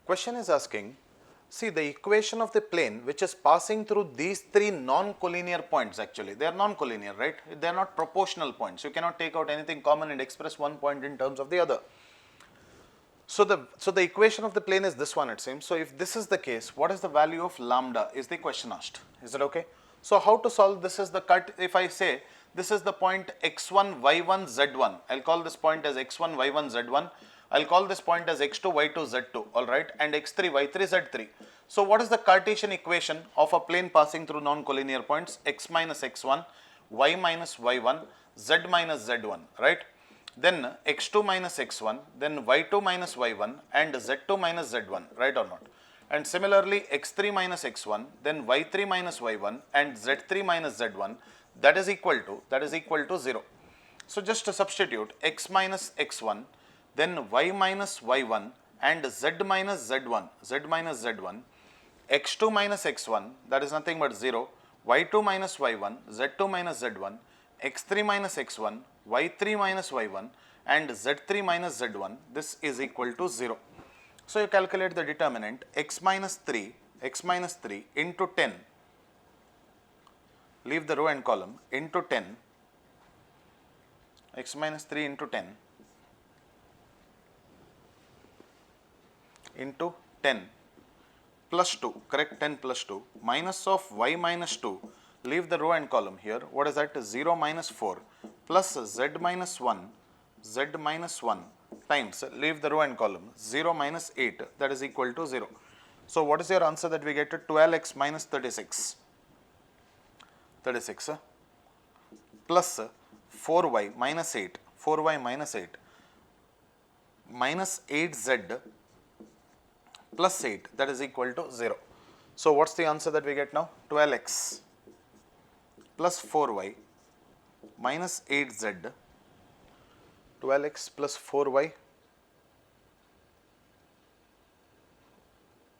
Question is asking, see the equation of the plane which is passing through these three non-collinear points, actually they are non-collinear, right? They are not proportional points. You cannot take out anything common and express one point in terms of the other. So the equation of the plane is this one, it seems. So if this is the case, what is the value of lambda is the question asked. Is it okay? So how to solve this is the cut. If I say this is the point x1, y1, z1, I'll call this point as x1, y1, z1. I'll call this point as x2, y2, z2, alright, and x3, y3, z3. So what is the Cartesian equation of a plane passing through non-collinear points? X minus x1, y minus y1, z minus z1, right? Then x2 minus x1, then y2 minus y1 and z2 minus z1, right or not? And similarly x3 minus x1, then y3 minus y1 and z3 minus z1, that is equal to 0. So just to substitute x minus x1, then y minus y1 and z minus z1, x2 minus x1, that is nothing but 0, y2 minus y1, z2 minus z1, x3 minus x1, y3 minus y1 and z3 minus z1, this is equal to 0. So you calculate the determinant x minus 3 into 10, leave the row and column, into 10, x minus 3 into 10 into 10 plus 2, correct, 10 plus 2, minus of y minus 2, leave the row and column here, what is that? 0 minus 4 plus z minus 1 times, leave the row and column, 0 minus 8, that is equal to 0. So what is your answer that we get to? 12x minus 36 plus 4y minus 8 minus 8z plus 8, that is equal to 0. So what's the answer that we get now? 12x plus 4y minus 8z, 12x plus 4y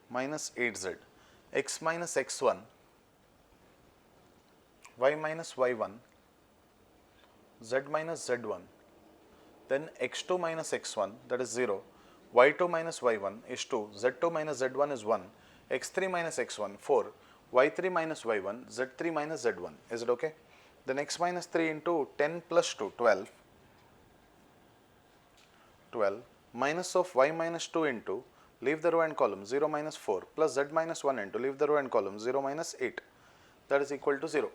minus 8z, x minus x1, y minus y1, z minus z1, then x2 minus x1, that is 0, y2 minus y1 is 2, z2 minus z1 is 1, x3 minus x1 4, y3 minus y1, z3 minus z1. Is it okay? Then x minus 3 into 10 plus 2, 12, minus of y minus 2 into, leave the row and column, 0 minus 4 plus z minus 1 into, leave the row and column, 0 minus 8, that is equal to 0.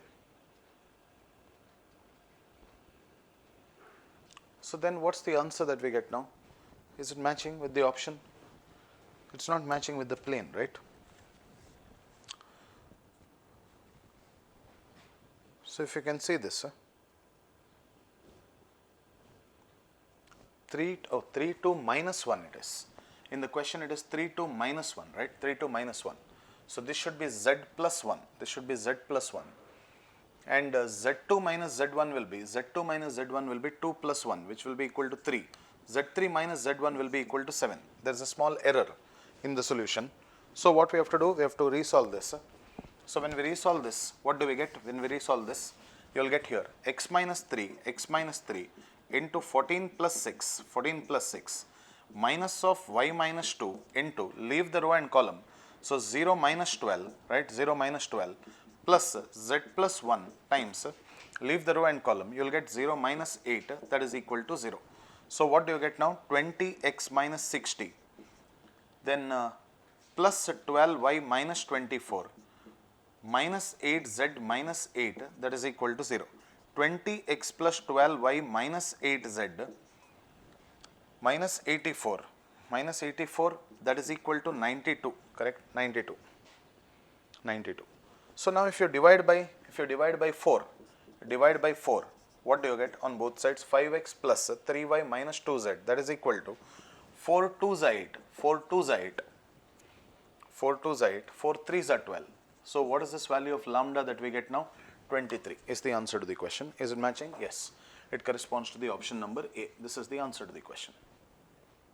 So then what's the answer that we get now? Is it matching with the option? It's not matching with the plane, right? So if you can see this, 3, 2 minus 1 it is. In the question it is 3, 2 minus 1, right? 3, 2 minus 1. So this should be z plus 1. This should be z plus 1. And z2 minus z1 will be, 2 plus 1, which will be equal to 3. z3 minus z1 will be equal to 7. There is a small error in the solution. So what we have to do? We have to resolve this. So when we resolve this, what do we get? When we resolve this, you will get here x minus 3 into 14 plus 6 minus of y minus 2 into, leave the row and column. So 0 minus 12, right? 0 minus 12 plus z plus 1 times, leave the row and column, you will get 0 minus 8, that is equal to 0. So what do you get now? 20x minus 60, then plus 12y minus 24 minus 8z minus 8, that is equal to 0. 20x plus 12y minus 8z minus 84, that is equal to 92, correct? 92. So now if you divide by 4, what do you get on both sides? 5x plus 3y minus 2z, that is equal to 4 2s are 8, 4 3s are 12. So what is this value of lambda that we get now? 23 is the answer to the question. Is it matching? Yes. It corresponds to the option number A. This is the answer to the question.